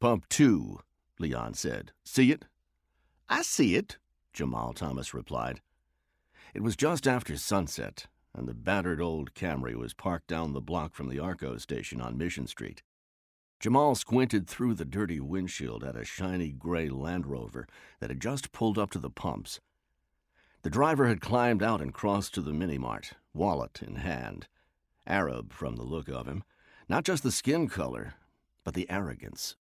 "Pump 2, Leon said. "See it?" "I see it," Jamal Thomas replied. It was just after sunset, and the battered old Camry was parked down the block from the Arco station on Mission Street. Jamal squinted through the dirty windshield at a shiny gray Land Rover that had just pulled up to the pumps. The driver had climbed out and crossed to the mini-mart, wallet in hand. Arab from the look of him. Not just the skin color, but the arrogance,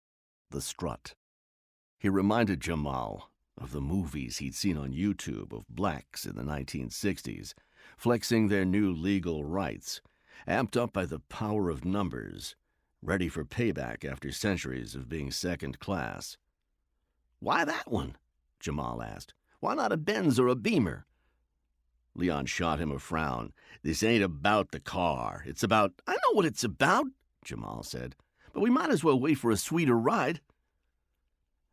the strut. He reminded Jamal of the movies he'd seen on YouTube of blacks in the 1960s, flexing their new legal rights, amped up by the power of numbers, ready for payback after centuries of being second class. "Why that one?" Jamal asked. "Why not a Benz or a Beamer?" Leon shot him a frown. "This ain't about the car. It's about—" "I know what it's about," Jamal said, "but we might as well wait for a sweeter ride."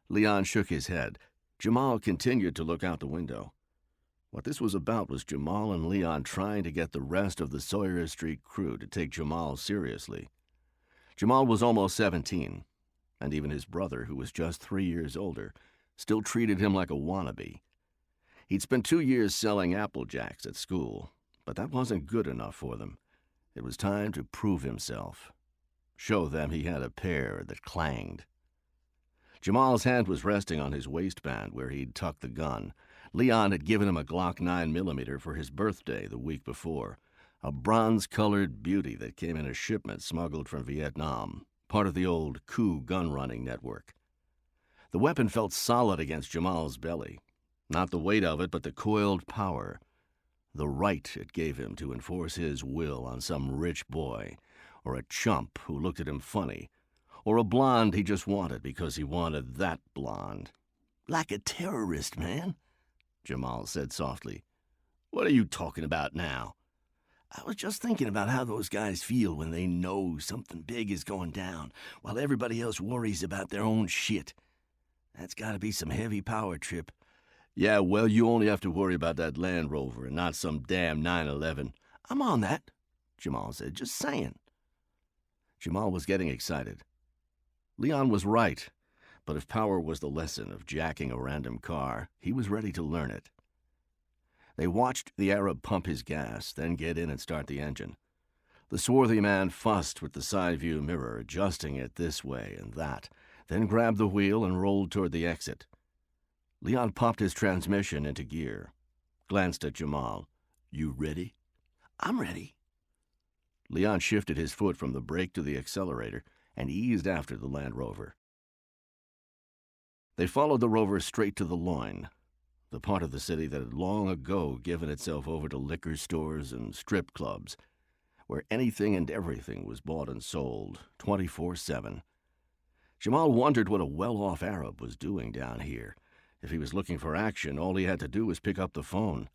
Leon shook his head. Jamal continued to look out the window. What this was about was Jamal and Leon trying to get the rest of the Sawyer Street crew to take Jamal seriously. Jamal was almost 17, and even his brother, who was just 3 years older, still treated him like a wannabe. He'd spent 2 years selling Apple Jacks at school, but that wasn't good enough for them. It was time to prove himself. Show them he had a pair that clanged. Jamal's hand was resting on his waistband where he'd tucked the gun. Leon had given him a Glock 9mm for his birthday the week before, a bronze-colored beauty that came in a shipment smuggled from Vietnam, part of the old coup gun-running network. The weapon felt solid against Jamal's belly. Not the weight of it, but the coiled power. The right it gave him to enforce his will on some rich boy, or a chump who looked at him funny, or a blonde he just wanted because he wanted that blonde. "Like a terrorist, man," Jamal said softly. "What are you talking about now?" "I was just thinking about how those guys feel when they know something big is going down, while everybody else worries about their own shit. That's got to be some heavy power trip." "Yeah, well, you only have to worry about that Land Rover and not some damn 911. "I'm on that," Jamal said. "Just saying." Jamal was getting excited. Leon was right, but if power was the lesson of jacking a random car, he was ready to learn it. They watched the Arab pump his gas, then get in and start the engine. The swarthy man fussed with the side view mirror, adjusting it this way and that, then grabbed the wheel and rolled toward the exit. Leon popped his transmission into gear, glanced at Jamal. "You ready?" "I'm ready." Leon shifted his foot from the brake to the accelerator and eased after the Land Rover. They followed the Rover straight to the Loin, the part of the city that had long ago given itself over to liquor stores and strip clubs, where anything and everything was bought and sold 24/7. Jamal wondered what a well-off Arab was doing down here. If he was looking for action, all he had to do was pick up the phone.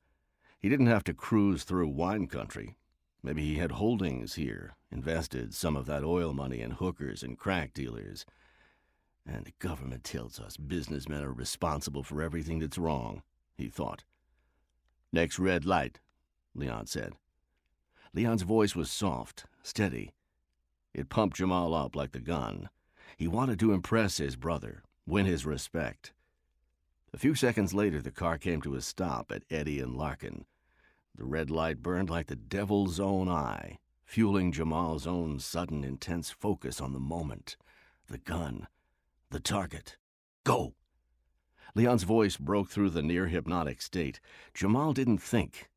He didn't have to cruise through wine country. Maybe he had holdings here, invested some of that oil money in hookers and crack dealers. And the government tells us businessmen are responsible for everything that's wrong, he thought. "Next red light," Leon said. Leon's voice was soft, steady. It pumped Jamal up like the gun. He wanted to impress his brother, win his respect. A few seconds later, the car came to a stop at Eddy and Larkin. The red light burned like the devil's own eye, fueling Jamal's own sudden, intense focus on the moment, the gun, the target. "Go!" Leon's voice broke through the near-hypnotic state. Jamal didn't think.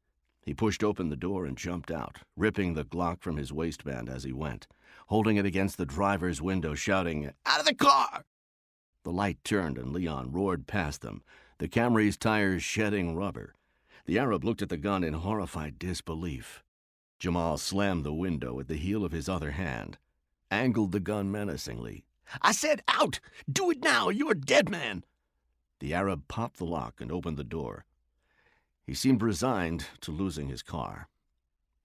He pushed open the door and jumped out, ripping the Glock from his waistband as he went, holding it against the driver's window, shouting, "Out of the car!" The light turned and Leon roared past them, the Camry's tires shedding rubber. The Arab looked at the gun in horrified disbelief. Jamal slammed the window with the heel of his other hand, angled the gun menacingly. "I said out! Do it now! You're a dead man!" The Arab popped the lock and opened the door. He seemed resigned to losing his car.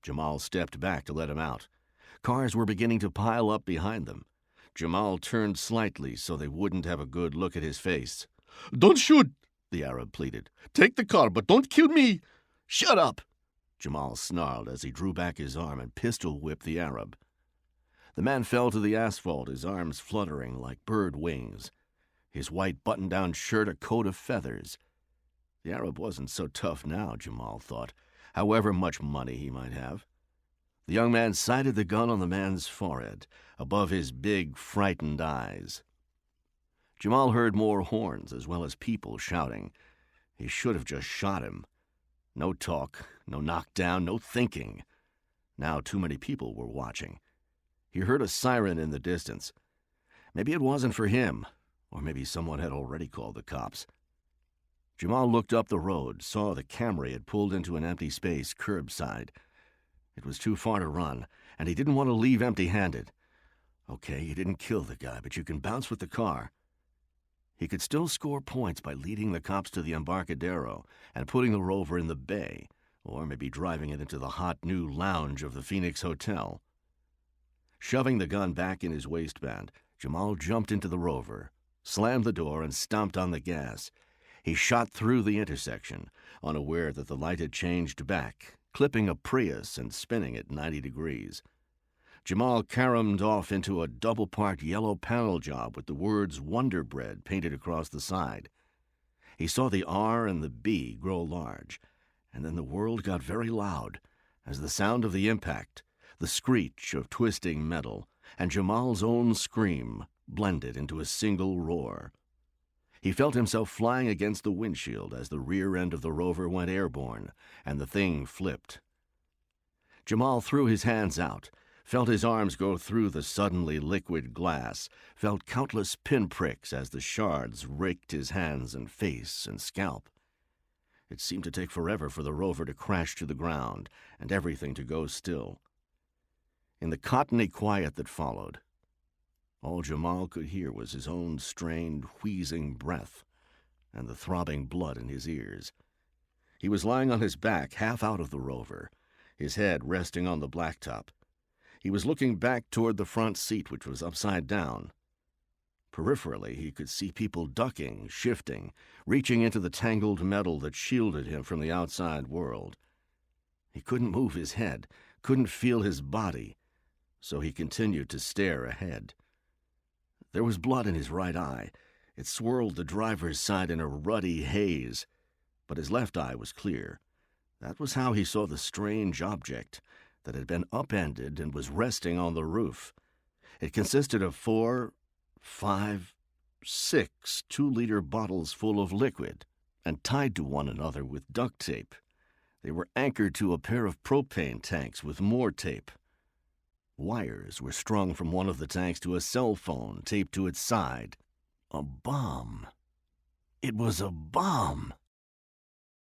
Jamal stepped back to let him out. Cars were beginning to pile up behind them. Jamal turned slightly so they wouldn't have a good look at his face. "Don't shoot," the Arab pleaded. "Take the car, but don't kill me." "Shut up," Jamal snarled as he drew back his arm and pistol-whipped the Arab. The man fell to the asphalt, his arms fluttering like bird wings, his white button-down shirt a coat of feathers. The Arab wasn't so tough now, Jamal thought, however much money he might have. The young man sighted the gun on the man's forehead, above his big, frightened eyes. Jamal heard more horns as well as people shouting. He should have just shot him. No talk, no knockdown, no thinking. Now too many people were watching. He heard a siren in the distance. Maybe it wasn't for him, or maybe someone had already called the cops. Jamal looked up the road, saw the Camry had pulled into an empty space curbside. It was too far to run, and he didn't want to leave empty-handed. Okay, you didn't kill the guy, but you can bounce with the car. He could still score points by leading the cops to the Embarcadero and putting the Rover in the bay, or maybe driving it into the hot new lounge of the Phoenix Hotel. Shoving the gun back in his waistband, Jamal jumped into the Rover, slammed the door, and stomped on the gas. He shot through the intersection, unaware that the light had changed back, clipping a Prius and spinning at 90 degrees. Jamal caromed off into a double-parked yellow panel job with the words Wonder Bread painted across the side. He saw the R and the B grow large, and then the world got very loud as the sound of the impact, the screech of twisting metal, and Jamal's own scream blended into a single roar. He felt himself flying against the windshield as the rear end of the Rover went airborne, and the thing flipped. Jamal threw his hands out, felt his arms go through the suddenly liquid glass, felt countless pinpricks as the shards raked his hands and face and scalp. It seemed to take forever for the Rover to crash to the ground and everything to go still. In the cottony quiet that followed, all Jamal could hear was his own strained, wheezing breath and the throbbing blood in his ears. He was lying on his back, half out of the Rover, his head resting on the blacktop. He was looking back toward the front seat, which was upside down. Peripherally, he could see people ducking, shifting, reaching into the tangled metal that shielded him from the outside world. He couldn't move his head, couldn't feel his body, so he continued to stare ahead. There was blood in his right eye. It swirled the driver's side in a ruddy haze, but his left eye was clear. That was how he saw the strange object that had been upended and was resting on the roof. It consisted of 4, 5, 6 2-liter bottles full of liquid and tied to one another with duct tape. They were anchored to a pair of propane tanks with more tape. Wires were strung from one of the tanks to a cell phone taped to its side. A bomb. It was a bomb.